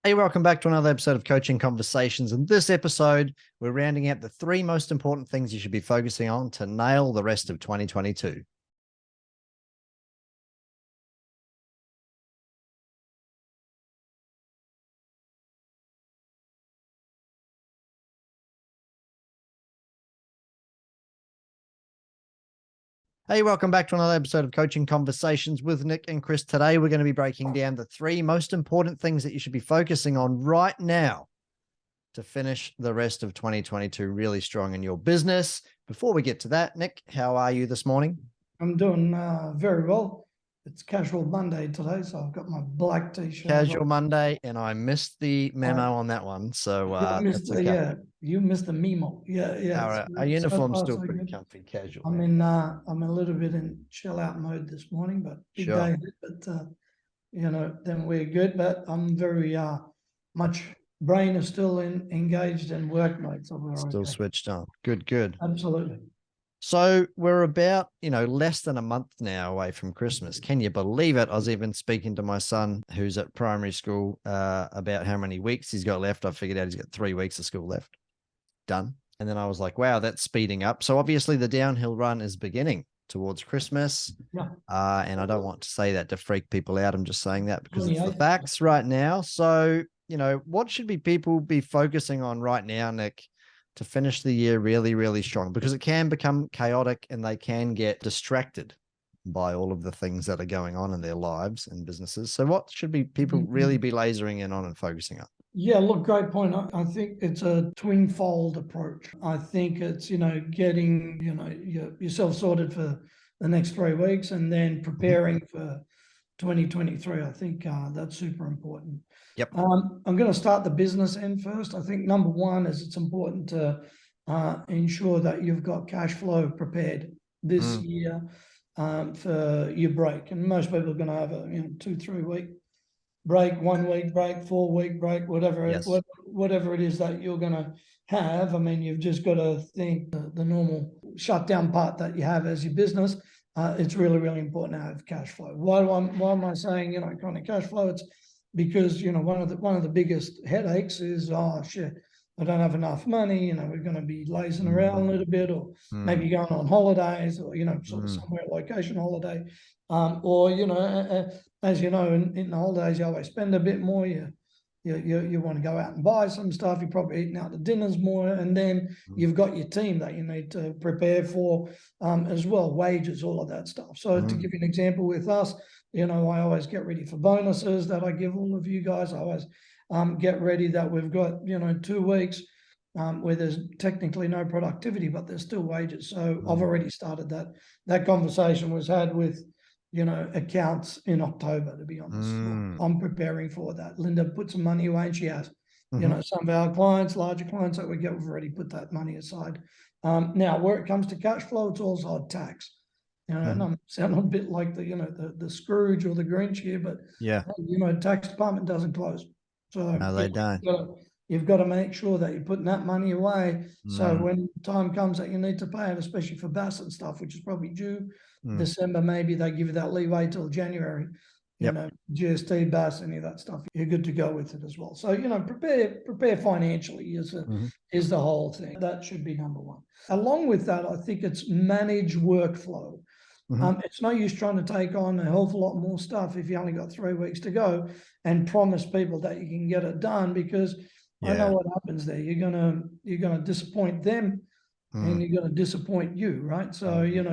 Hey, welcome back to another episode of Coaching Conversations. In this episode, we're rounding out the 3 most important things you should be focusing on to nail the rest of 2022. Hey, welcome back to another episode of Coaching Conversations with Nick and Chris. Today, we're going to be breaking down the 3 most important things that you should be focusing on right now to finish the rest of 2022 really strong in your business. Before we get to that, Nick, how are you this morning? I'm doing very well. It's Casual Monday today, so I've got my black t-shirt. Casual Monday, and I missed the memo on that one. So missed, okay. Yeah, you missed the memo. Yeah. Our uniform's so still so pretty good. comfy, casual. I'm a little bit in chill out mode this morning, but big Sure. day. But then we're good. But I'm very much brain is still engaged in work mode, so we're Still okay. switched on. Good. Absolutely. So we're about, less than a month now away from Christmas. Can you believe it? I was even speaking to my son who's at primary school about how many weeks he's got left. I figured out he's got 3 weeks of school left. Done. And then I was like, wow, that's speeding up. So obviously the downhill run is beginning towards Christmas. Yeah. And I don't want to say that to freak people out. I'm just saying that because it's the facts right now. So, what should people be focusing on right now, Nick, to finish the year really, really strong? Because it can become chaotic and they can get distracted by all of the things that are going on in their lives and businesses. So what should people really be lasering in on and focusing on? Yeah, look, great point. I think it's a twin-fold approach. I think it's, getting, yourself sorted for the next 3 weeks and then preparing for 2023. I think that's super important. Yep. I'm going to start the business end first. I think number one is it's important to ensure that you've got cash flow prepared this year for your break. And most people are going to have a 2-3 week break, 1 week break, 4 week break, whatever it is that you're going to have. I mean, you've just got to think the normal shutdown part that you have as your business. It's really, really important to have cash flow. Why am I saying chronic cash flow? It's because one of the biggest headaches is, oh shit, I don't have enough money. We're going to be lazing around a little bit, or maybe going on holidays, or sort of somewhere location holiday, or as you know, in the holidays you always spend a bit more. You want to go out and buy some stuff. You're probably eating out to dinners more, and then you've got your team that you need to prepare for as well, wages, all of that stuff. So to give you an example with us, I always get ready for bonuses that I give all of you guys. I always get ready that we've got 2 weeks where there's technically no productivity, but there's still wages. So I've already started that. That conversation was had with accounts in October, to be honest. I'm preparing for that. Linda put some money away, and she has. Some of our clients, larger clients that we get, we've already put that money aside. Now, where it comes to cash flow, it's also tax. And I'm sounding a bit like the Scrooge or the Grinch here, but tax department doesn't close. So no, they don't. You've got to make sure that you're putting that money away. So when time comes that you need to pay it, especially for BAS and stuff, which is probably due December, maybe they give you that leeway till January. GST, BAS, any of that stuff, you're good to go with it as well. So prepare financially is the whole thing. That should be number one. Along with that, I think it's manage workflow. It's no use trying to take on a hell of a lot more stuff if you only got 3 weeks to go and promise people that you can get it done, because I know what happens there. You're gonna disappoint them, and you're gonna disappoint you, right? So you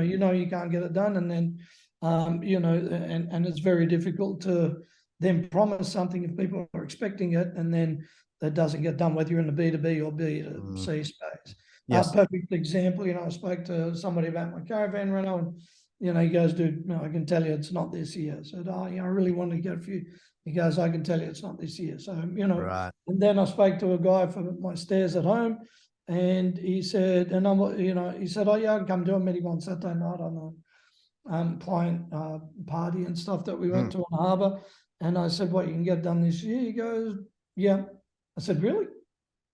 can't get it done, and then and it's very difficult to then promise something if people are expecting it, and then that doesn't get done, whether you're in the B2B or B2C space. Yes. Perfect example. I spoke to somebody about my caravan rental, and he goes, dude, I can tell you it's not this year. I said, I really want to get a few. He goes, I can tell you it's not this year. So, Right. And then I spoke to a guy for my stairs at home, and he said, he said, oh yeah, I can come do it. I met him on Saturday night on a client party and stuff that we went to on Harbour. And I said, what, you can get done this year? He goes, yeah. I said, really?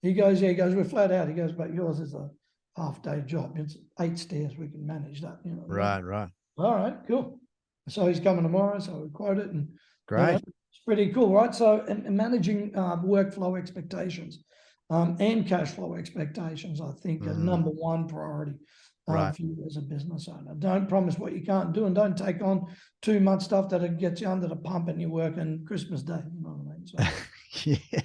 He goes, yeah. He goes, we're flat out. He goes, but yours is a half-day job. It's 8 stairs. We can manage that. Right. All right, cool. So he's coming tomorrow. So we quote it, and great. It's pretty cool, right? So, and managing workflow expectations and cash flow expectations, I think, are number one priority Right. for you as a business owner. Don't promise what you can't do, and don't take on too much stuff that gets you under the pump and you're working Christmas Day. You know what I mean? So, Yeah.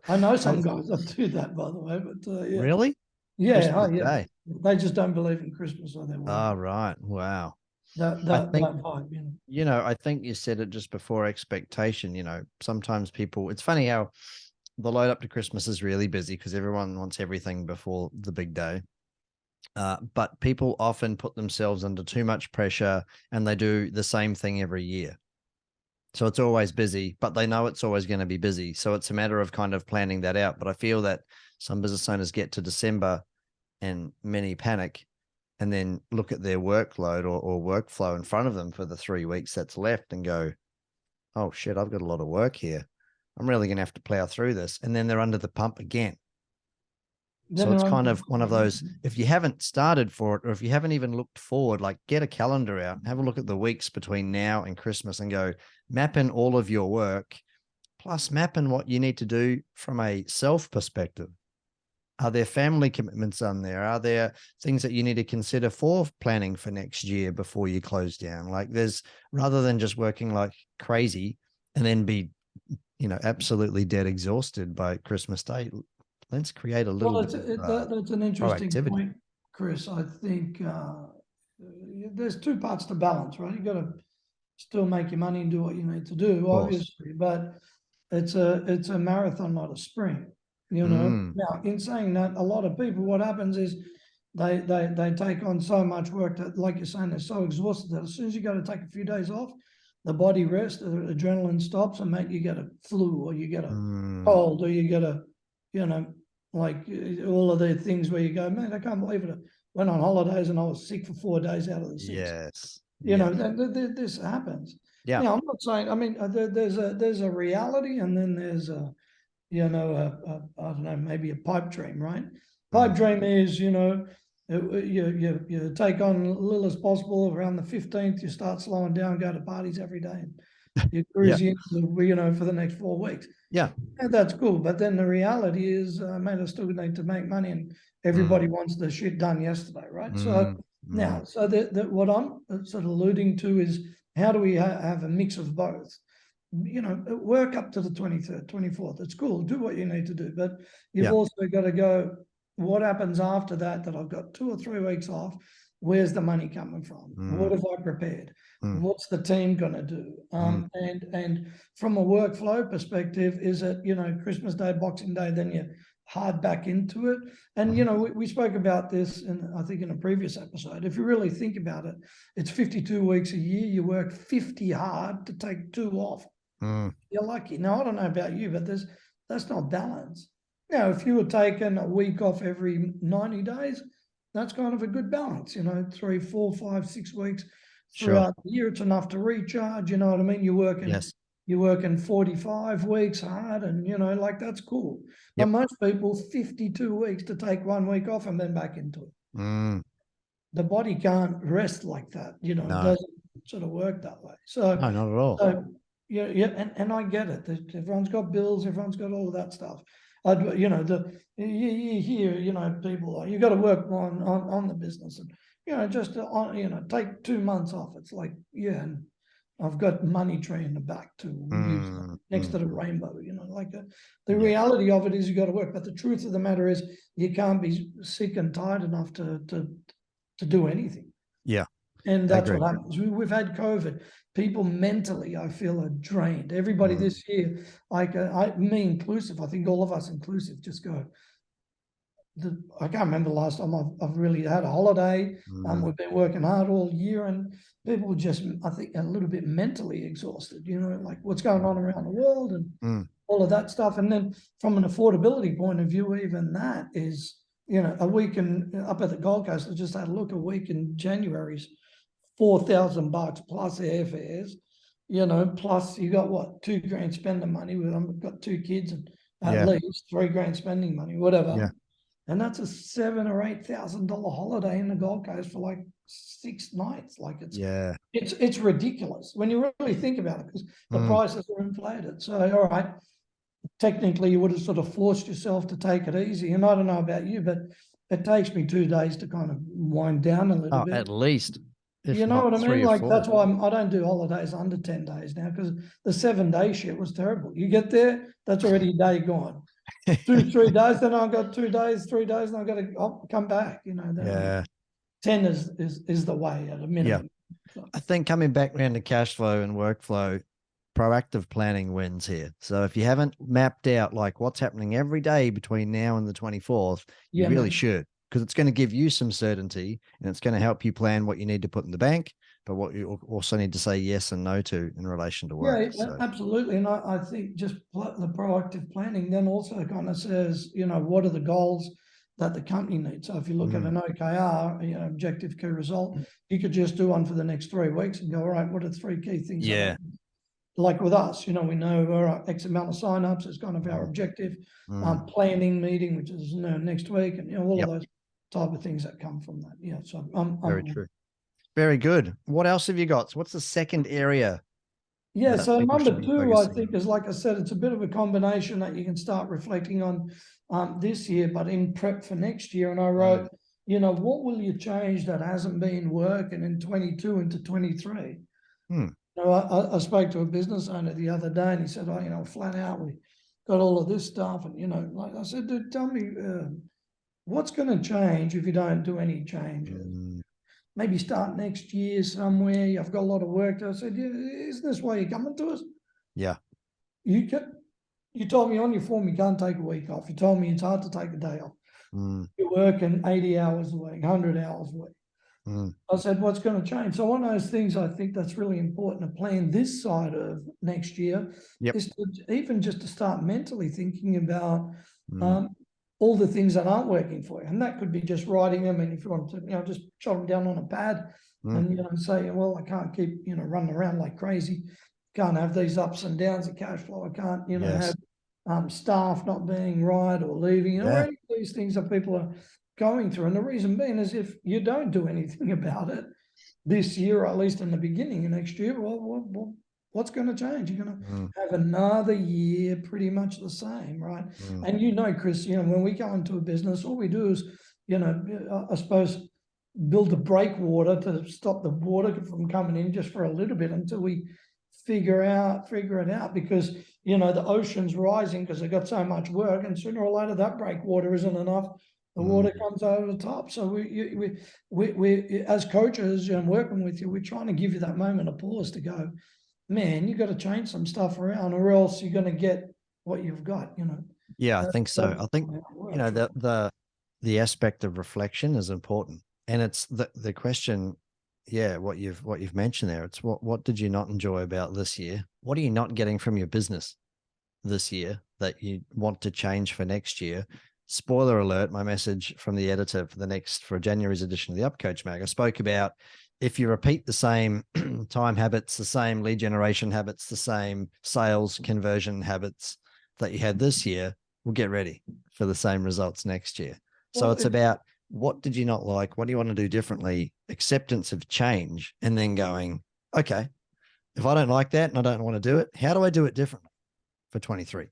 I know some guys that do that, by the way, but yeah. Really? Yeah, Christmas yeah. Day. They just don't believe in Christmas, so they work. Oh, right. Wow. That I that think, that vibe, you know. I think you said it just before expectation. Sometimes people, it's funny how the load up to Christmas is really busy because everyone wants everything before the big day. But people often put themselves under too much pressure and they do the same thing every year. So it's always busy, but they know it's always going to be busy. So it's a matter of kind of planning that out. But I feel that some business owners get to December and many panic and then look at their workload or workflow in front of them for the 3 weeks that's left and go, oh shit, I've got a lot of work here. I'm really going to have to plow through this. And then they're under the pump again. So it's kind of one of those, if you haven't started for it, or if you haven't even looked forward, like get a calendar out, have a look at the weeks between now and Christmas and go map in all of your work, plus map in what you need to do from a self perspective. Are there family commitments on there? Are there things that you need to consider for planning for next year before you close down? Like rather than just working like crazy and then be, absolutely dead exhausted by Christmas Day, let's create a little bit that's an interesting point, Chris. I think there's two parts to balance, right? You got to still make your money and do what you need to do, obviously, but it's a marathon, not a sprint. Now, in saying that, a lot of people, what happens is they take on so much work that, like you're saying, they're so exhausted that as soon as you got to take a few days off, the body rests, the adrenaline stops, and mate, you get a flu or you get a cold or you get a, like all of the things where you go, man, I can't believe it. I went on holidays and I was sick for 4 days out of the 6. Yes. This happens. Yeah. Now, I'm not saying, I mean, there's a reality and then there's a, I don't know, maybe a pipe dream, right? Pipe dream is, you take on little as possible. Around the 15th, you start slowing down, go to parties every day, and you cruise into, for the next 4 weeks. Yeah. And that's cool. But then the reality is, mate, I still need to make money and everybody wants the shit done yesterday, right? So now, what I'm sort of alluding to is how do we have a mix of both? Work up to the 23rd, 24th. It's cool. Do what you need to do. But you've also got to go, what happens after that I've got 2 or 3 weeks off? Where's the money coming from? What have I prepared? What's the team going to do? And from a workflow perspective, is it, Christmas Day, Boxing Day, then you're hard back into it. And, we spoke about this, I think in a previous episode. If you really think about it, it's 52 weeks a year. You work 50 hard to take 2 off. You're lucky. Now, I don't know about you, but that's not balance. Now, if you were taking a week off every 90 days, that's kind of a good balance, 3, 4, 5, 6 weeks throughout the year. It's enough to recharge, you know what I mean? You're working 45 weeks hard and, like that's cool. But most people, 52 weeks to take 1 week off and then back into it. The body can't rest like that, it doesn't sort of work that way. So no, not at all. So, and I get it. Everyone's got bills, everyone's got all of that stuff. You hear, people, you got to work on the business and, just take 2 months off. It's like, and I've got money tree in the back to use next to the rainbow, the reality of it is you got to work. But the truth of the matter is you can't be sick and tired enough to do anything. Yeah. And that's what happens. We've had COVID. People mentally, I feel, are drained. Everybody this year, like me inclusive, I think all of us inclusive, just go. I can't remember the last time I've really had a holiday. We've been working hard all year, and people were just, I think, a little bit mentally exhausted. Like what's going on around the world and all of that stuff. And then from an affordability point of view, even that is, a week up at the Gold Coast. I just had a look. A week in January's $4,000 plus airfares, plus you got what, $2,000 spending money. I've got 2 kids and at least $3,000 spending money, whatever. And that's a $7,000 or $8,000 holiday in the Gold Coast for like 6 nights. Like Yeah. it's ridiculous when you really think about it, because the prices are inflated. So, all right, technically you would have sort of forced yourself to take it easy. And I don't know about you, but it takes me 2 days to kind of wind down a little bit. At least. You know what I mean? 3 or Like 4. that's why I don't do holidays under 10 days now, because the 7-day shit was terrible. You get there, that's already a day gone. 2, 3 days, then I've got 2 days, 3 days, and I've got to come back. Then 10 is the way at a minimum. Yeah. I think coming back around to cash flow and workflow, proactive planning wins here. So if you haven't mapped out like what's happening every day between now and the 24th, you really should, because it's going to give you some certainty and it's going to help you plan what you need to put in the bank, but what you also need to say yes and no to in relation to work. Yeah, absolutely. And I think just the proactive planning then also kind of says, what are the goals that the company needs? So if you look at an OKR, objective key result, you could just do one for the next 3 weeks and go, all right, what are the 3 key things? Yeah. Like with us, we know all right, X amount of signups is kind of our objective. Planning meeting, which is next week, and all of those type of things that come from that. Yeah, so very true. Very good. What else have you got? So what's the second area? Yeah, so number 2, I think, is, like I said, it's a bit of a combination that you can start reflecting on this year, but in prep for next year. And I wrote, what will you change that hasn't been working in 22 into 23? I spoke to a business owner the other day, and he said, flat out, we got all of this stuff. And, like I said, dude, tell me what's going to change if you don't do any changes? Maybe start next year somewhere. You've got a lot of work to. I said, isn't this why you're coming to us? Yeah. You told me on your form you can't take a week off. You told me it's hard to take a day off. You're working 80 hours a week, 100 hours a week. I said, what's going to change? So one of those things I think that's really important to plan this side of next year is to even just to start mentally thinking about all the things that aren't working for you. And that could be just writing them. And if you want to, just jot them down on a pad and, say, well, I can't keep, running around like crazy. Can't have these ups and downs of cash flow. I can't, have staff not being right or leaving, or any of these things that people are going through. And the reason being is if you don't do anything about it this year, or at least in the beginning of next year, well what's going to change? You're going to have another year pretty much the same, right? And Chris, when we go into a business, all we do is, I suppose, build a breakwater to stop the water from coming in just for a little bit until we figure it out, because the ocean's rising because they've got so much work, and sooner or later that breakwater isn't enough. The water comes over the top. So we as coaches and working with you, we're trying to give you that moment of pause to go, man, you got to change some stuff around, or else you're going to get what you've got. Yeah, I think so. I think the aspect of reflection is important, and it's the question. Yeah, what you've mentioned there. It's what did you not enjoy about this year? What are you not getting from your business this year that you want to change for next year? Spoiler alert, my message from the editor for January's edition of the Upcoach Mag, I spoke about if you repeat the same time habits, the same lead generation habits, the same sales conversion habits that you had this year, we'll get ready for the same results next year. So it's about what did you not like? What do you want to do differently? Acceptance of change, and then going, okay, if I don't like that and I don't want to do it, how do I do it differently for 23?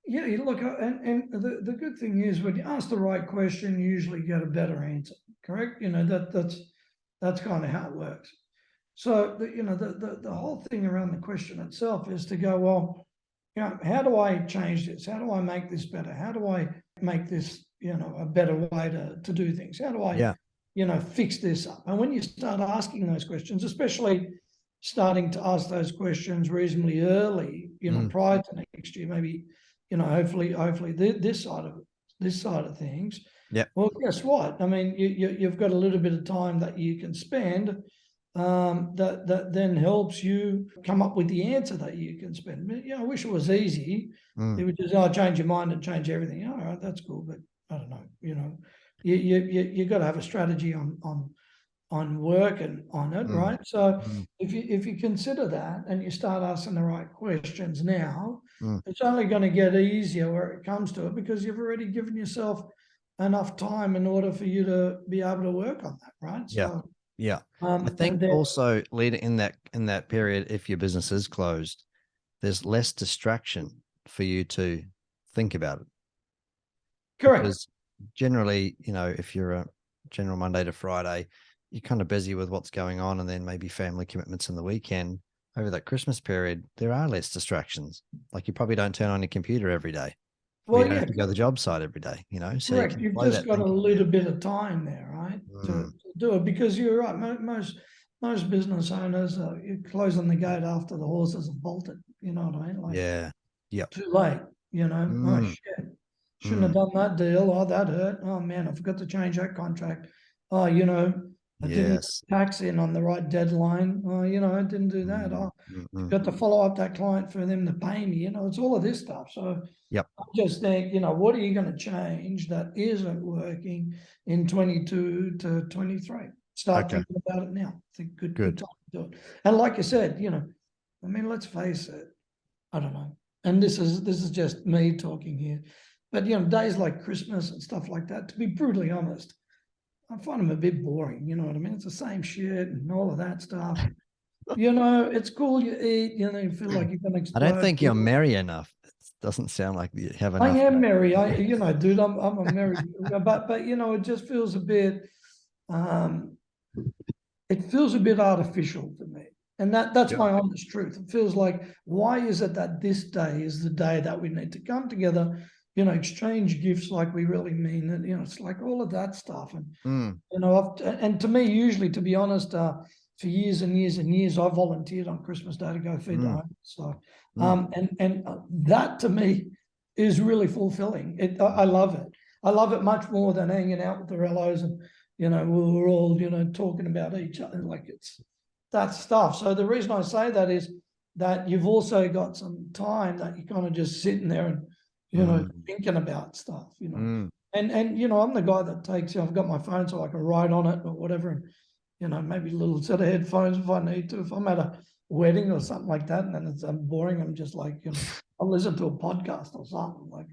Yeah, look, and the good thing is when you ask the right question, you usually get a better answer, correct? That's kind of how it works. So, the whole thing around the question itself is to go, well, how do I change this? How do I make this better? How do I make this, a better way to do things? How do I, fix this up? And when you start asking those questions, especially starting to ask those questions reasonably early, prior to next year, maybe, hopefully this side of things. Yeah. Well, guess what? I mean, you've got a little bit of time that you can spend that then helps you come up with the answer that you can spend. I wish it was easy. It would just change your mind and change everything. All right, that's cool, but I don't know. You got to have a strategy on working on it, right? So if you consider that and you start asking the right questions now, it's only going to get easier where it comes to it, because you've already given yourself enough time in order for you to be able to work on that, right? So Yeah. I And think then, also leading in that period, if your business is closed, there's less distraction for you to think about it. correct. Because generally, you know, if you're a general Monday to Friday, you're kind of busy with what's going on, and then maybe family commitments in the weekend. Over that Christmas period, there are less distractions. Like, you probably don't turn on your computer every day, or you Well, don't yeah, have to go to the job site every day, you know, so you correct. can You've slow just that got a thinking little down. bit of time there, right, to Mm, do it, because you're right. Most business owners are you're closing the gate after the horses have bolted. You know what I mean? Like, yeah. Yep. too late. You know, oh Mm, shit, shouldn't have mm, done that deal. Oh, that hurt. Oh man, I forgot to change that contract. Oh, you know, I didn't get yes. tax in on the right deadline. Oh, you know, I didn't do that. Mm, Oh, mm, mm. got to follow up that client for them to pay me. You know, it's all of this stuff. So Yep. I just think, you know, what are you going to change that isn't working in 22 to 23? Start Okay. thinking about it now. I think good Good. time to do it. And like you said, you know, I mean, let's face it. I don't know. And this is just me talking here. But you know, days like Christmas and stuff like that, to be brutally honest, I find them a bit boring. You know what I mean? It's the same shit and all of that stuff. And, you know, it's cool. You eat. You know, you feel like you're gonna I don't explode. think you're merry enough. It doesn't sound like you have I enough. am merry. You know, dude, I'm a merry, but you know, it just feels a bit, um, it feels a bit artificial to me. And that's Yep. my honest truth. It feels like, why is it that this day is the day that we need to come together, you know, exchange gifts like we really mean it, you know, it's like all of that stuff. And, Mm, you know, and to me, usually, to be honest, for years and years and years, I volunteered on Christmas Day to go feed the mm, homeless. So, mm. and that to me is really fulfilling. I love it. I love it much more than hanging out with the rellos and, you know, we're all, you know, talking about each other. Like, it's that stuff. So the reason I say that is that you've also got some time that you're kind of just sitting there and, you know, Mm, thinking about stuff, you know. mm. And you know, I'm the guy that takes, you know, I've got my phone so I can write on it or whatever, and you know, maybe a little set of headphones if I need to. If I'm at a wedding or something like that, and then it's boring, I'm just like, you know, I'll listen to a podcast or something like,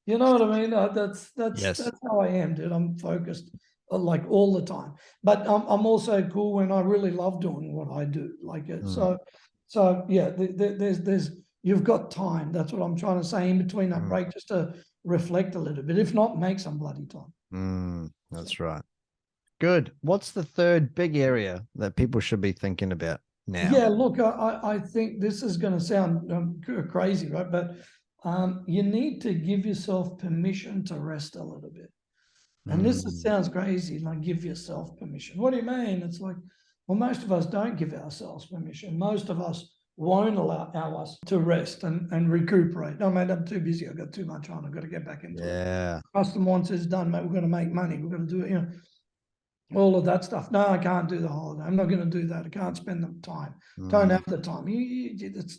you know what I mean? Yes. That's how I am, dude. I'm focused like all the time, but I'm also cool when I really love doing what I do. Like it, Mm, so yeah, there's you've got time. That's what I'm trying to say in between that mm, break, just to reflect a little bit. If not, make some bloody time. that's right. Good. What's the third big area that people should be thinking about now? Yeah, look, I think this is going to sound crazy, right? But you need to give yourself permission to rest a little bit. And Mm, sounds crazy, like give yourself permission. What do you mean? It's like, well, most of us don't give ourselves permission. Most of us won't allow us to rest and recuperate. Oh, mate, I'm too busy. I've got too much on. I've got to get back into it. yeah. Custom wants is done, mate. We've got to make money. We've got to do it, you know, all of that stuff. No, I can't do the holiday. I'm not going to do that. I can't spend the time. Don't Mm, have the time. It's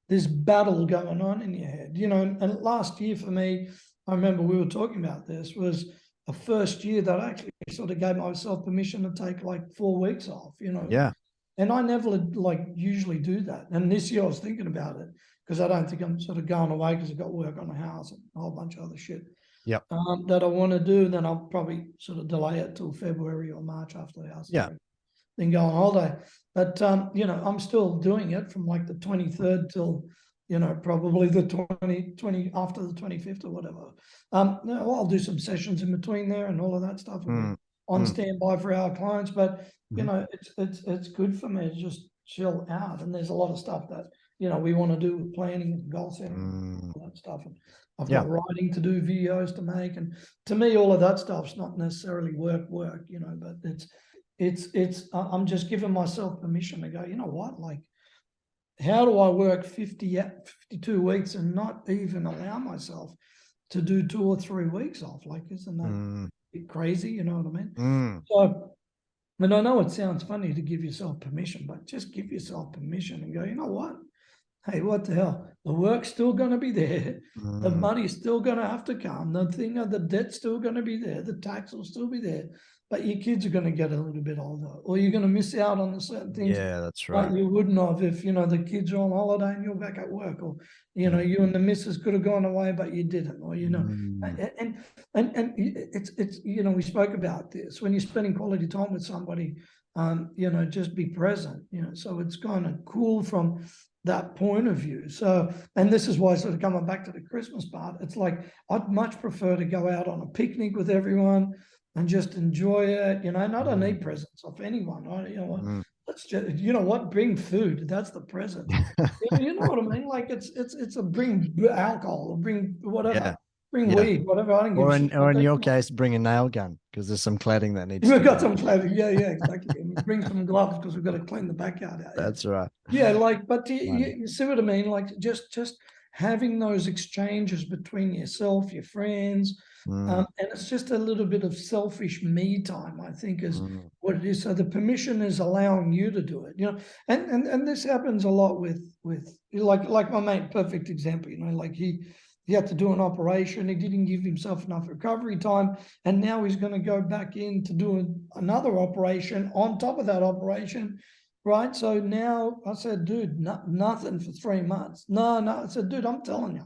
this battle going on in your head, you know. And last year for me, I remember we were talking about this, was a first year that I actually sort of gave myself permission to take like 4 weeks off, you know. yeah. And I never like usually do that. And this year I was thinking about it because I don't think I'm sort of going away because I've got work on the house and a whole bunch of other shit Yep. that I want to do. Then I'll probably sort of delay it till February or March after the house. Yeah. Then go on holiday. But you know, I'm still doing it from like the 23rd till, you know, probably the 20 after the 25th or whatever. I'll do some sessions in between there and all of that stuff. We'll be Mm, on mm, standby for our clients, but you mhm. know, it's good for me to just chill out. And there's a lot of stuff that, you know, we want to do with planning and goal setting, Mm, all that stuff. And I've yeah. got writing to do, videos to make, and to me, all of that stuff's not necessarily work, you know, but I'm just giving myself permission to go, you know what, like, how do I work 52 weeks and not even allow myself to do 2 or 3 weeks off? Like, isn't that Mm, crazy? You know what I mean? mm, So, and I know it sounds funny to give yourself permission, but just give yourself permission and go, you know what? Hey, what the hell? The work's still going to be there. The mm. money's still going to have to come. The debt's still going to be there. The tax will still be there. But your kids are going to get a little bit older, or you're going to miss out on the certain things Yeah, that's like right. you wouldn't have if, you know, the kids are on holiday and you're back at work, or, you know, Mm, you and the missus could have gone away, but you didn't, or, you know, mm, and it's, you know, we spoke about this when you're spending quality time with somebody. just be present, so it's kind of cool from that point of view. So, and this is why sort of coming back to the Christmas part, it's like, I'd much prefer to go out on a picnic with everyone and just enjoy it, and I don't need presents off anyone. Let's just, bring food. That's the present. You know what I mean? Like it's a bring alcohol or bring whatever. Yeah. Bring weed, whatever. I don't give Or a in, shit. or in your case, bring a nail gun because there's some cladding that needs. We've got some cladding. Yeah, exactly. And bring some gloves because we've got to clean the backyard out. That's right. Yeah, but you see what I mean? Like just having those exchanges between yourself, your friends, and it's just a little bit of selfish me time, I think, is what it is. So the permission is allowing you to do it, and this happens a lot with like my mate, perfect example, like he had to do an operation. He didn't give himself enough recovery time, and now he's going to go back in to do another operation on top of that operation. Right. So now I said, dude, nothing for 3 months. No. I said, dude, I'm telling you,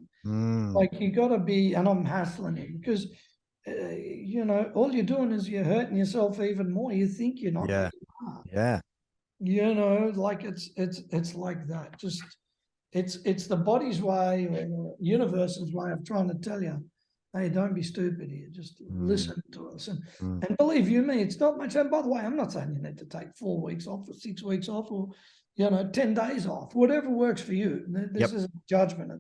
like you got to be, and I'm hassling him because, all you're doing is you're hurting yourself even more. You think you're not. Yeah. Yeah. Like it's like that. Just it's the body's way or the universe's way of trying to tell you, hey, don't be stupid here. Just listen to us. And believe you me, it's not much. And by the way, I'm not saying you need to take 4 weeks off or 6 weeks off or, 10 days off, whatever works for you. This is judgment.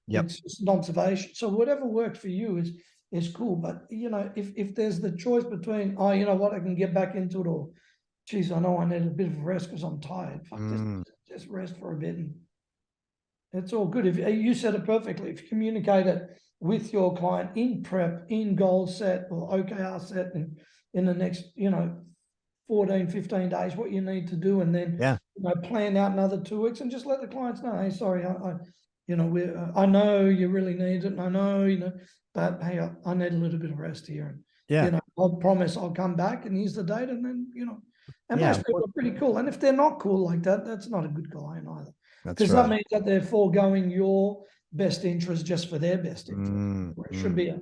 It's just an observation. So whatever works for you is cool. But, if there's the choice between, oh, you know what, I can get back into it, or, geez, I know I need a bit of rest because I'm tired. Fuck, just rest for a bit. And it's all good. If you said it perfectly, if you communicate it with your client in prep, in goal set or OKR set, and in the next, 14, 15 days, what you need to do, and then plan out another 2 weeks and just let the clients know, hey, sorry, I know you really need it, and I know, but hey, I need a little bit of rest here. And I'll promise I'll come back, and here's the date, and then, and most people are pretty cool. And if they're not cool like that, that's not a good client either. Because that means that they're foregoing your best interest just for their best interest. It should be a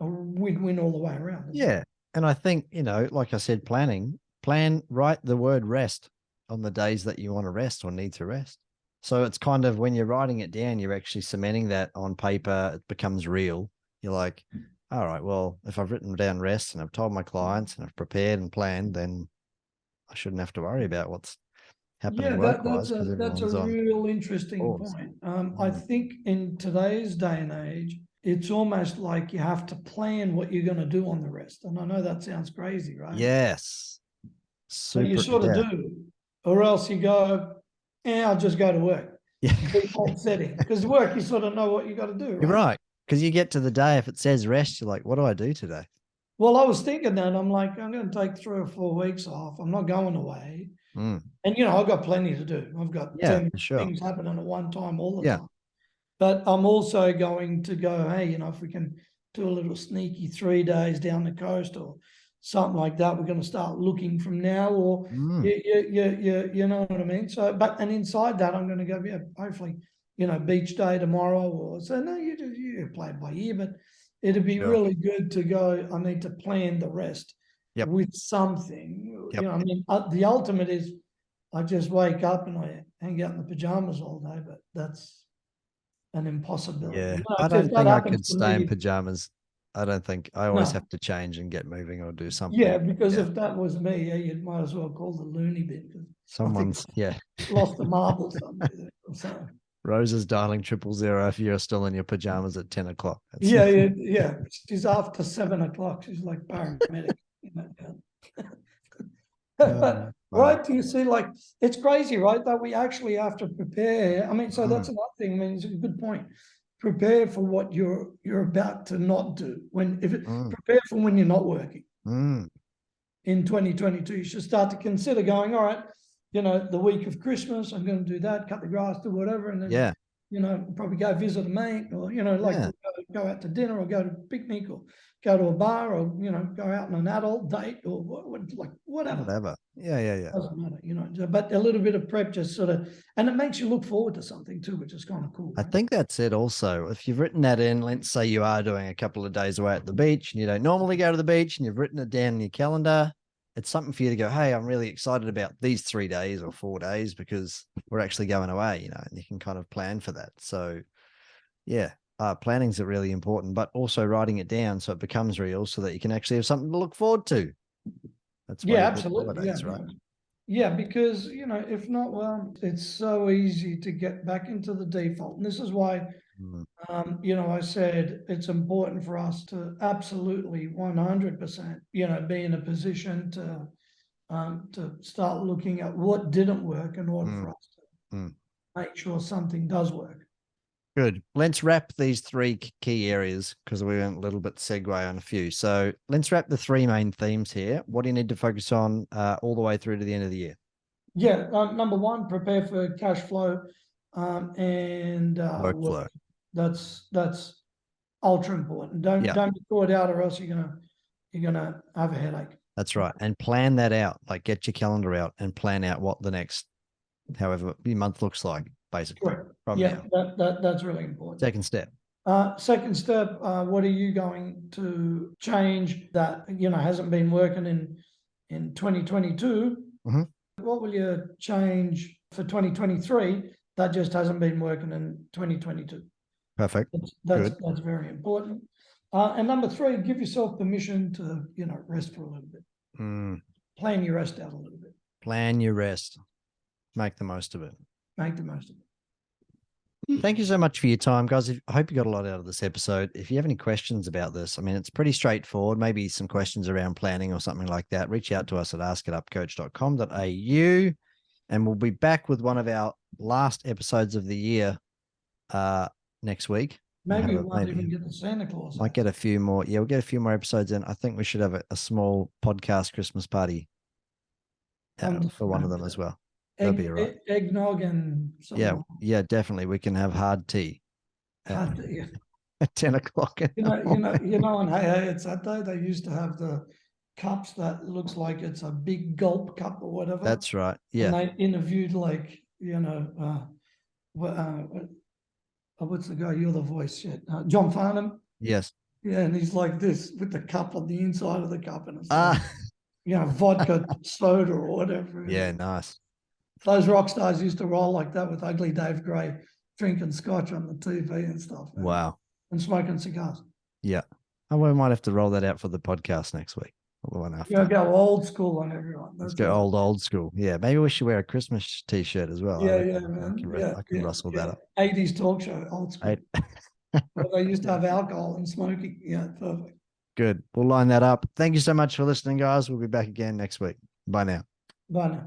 win-win all the way around. Yeah. And I think, like I said, write the word rest on the days that you want to rest or need to rest. So it's kind of, when you're writing it down, you're actually cementing that on paper. It becomes real. You're like, all right, well, if I've written down rest and I've told my clients and I've prepared and planned, then I shouldn't have to worry about what's happening work-wise. That's a real interesting point. I think in today's day and age, it's almost like you have to plan what you're going to do on the rest. And I know that sounds crazy, right? Yes. So you sort of do, or else you go, I'll just go to work. Yeah. Default setting. Because work, you sort of know what you got to do. Right? You're right. Because you get to the day, if it says rest, you're like, what do I do today? Well, I was thinking that. I'm like, I'm going to take 3 or 4 weeks off. I'm not going away. And, I've got plenty to do. I've got 10 things happening at one time all the time. But I'm also going to go, hey, if we can do a little sneaky 3 days down the coast or something like that, we're going to start looking from now, or you know what I mean? So, and inside that, I'm going to go, hopefully, beach day tomorrow, or so. No, you play it by ear, but it'd be really good to go, I need to plan the rest with something. The ultimate is I just wake up and I hang out in the pajamas all day, but that's an impossibility. Yeah, I don't think I could stay in pajamas. I don't think. I always have to change and get moving or do something. Yeah, because if that was me, you might as well call the loony bin. Someone's lost the marbles. So. Rose is dialing 000 if you're still in your pajamas at 10 o'clock. Yeah. She's after 7 o'clock. She's like paramedic. But right, do you see, like, it's crazy, right? That we actually have to prepare. I mean, so that's another thing. I mean, it's a good point. Prepare for what you're about to not do. Prepare for when you're not working. In 2022, you should start to consider going, all right, the week of Christmas, I'm going to do that, cut the grass, do whatever, and then probably go visit a mate, or go out to dinner, or go to a picnic, or go to a bar, or go out on an adult date, or whatever. Yeah. Doesn't matter, but a little bit of prep just sort of, and it makes you look forward to something too, which is kind of cool. I think that's it. Also, if you've written that in, let's say you are doing a couple of days away at the beach and you don't normally go to the beach, and you've written it down in your calendar, it's something for you to go, hey, I'm really excited about these 3 days or 4 days because we're actually going away, and you can kind of plan for that. So yeah, planning's really important, but also writing it down so it becomes real so that you can actually have something to look forward to. That's why Yeah, you book absolutely. holidays, right? Yeah, because if not, well, it's so easy to get back into the default. And this is why, Mm, I said it's important for us to absolutely 100%, be in a position to start looking at what didn't work in order for us to mm. make sure something does work. Good. Let's wrap these three key areas because we went a little bit segue on a few. So let's wrap the three main themes here. What do you need to focus on all the way through to the end of the year? Yeah, number one, prepare for cash flow, and Workflow. That's ultra important. Don't be caught out, or else you're gonna have a headache. That's right. And plan that out. Like get your calendar out and plan out what the next however month looks like, basically. Correct. From Yeah, now. that's really important. Second step. Second step, what are you going to change that hasn't been working in 2022? Mm-hmm. What will you change for 2023 that just hasn't been working in 2022? Perfect. That's very important. And number three, give yourself permission to rest for a little bit. Plan your rest out a little bit. Plan your rest. Make the most of it. Make the most of it. Thank you so much for your time, guys. I hope you got a lot out of this episode. If you have any questions about this, I mean, it's pretty straightforward. Maybe some questions around planning or something like that. Reach out to us at askitupcoach.com.au, and we'll be back with one of our last episodes of the year next week. Maybe we won't even get the Santa Claus. Might get a few more. Yeah, we'll get a few more episodes in. I think we should have a small podcast Christmas party for one of them as well. That'll be all right. Eggnog and yeah, definitely. We can have hard tea at 10 o'clock. On Hey Hey It's Saturday, they used to have the cups that looks like it's a big gulp cup or whatever. That's right. Yeah. And they interviewed what's the guy? You're the voice. Shit. John Farnham. Yes. Yeah, and he's like this with the cup on the inside of the cup, and it's vodka soda or whatever. Yeah, nice. Those rock stars used to roll like that with Ugly Dave Gray, drinking scotch on the TV and stuff. Wow. And smoking cigars. Yeah. Oh, we might have to roll that out for the podcast next week. Or the one after. You go old school on everyone. Let's go old school. Yeah. Maybe we should wear a Christmas t-shirt as well. Yeah, man. I can rustle that up. 80s talk show, old school. Where they used to have alcohol and smoking. Yeah, perfect. Good. We'll line that up. Thank you so much for listening, guys. We'll be back again next week. Bye now. Bye now.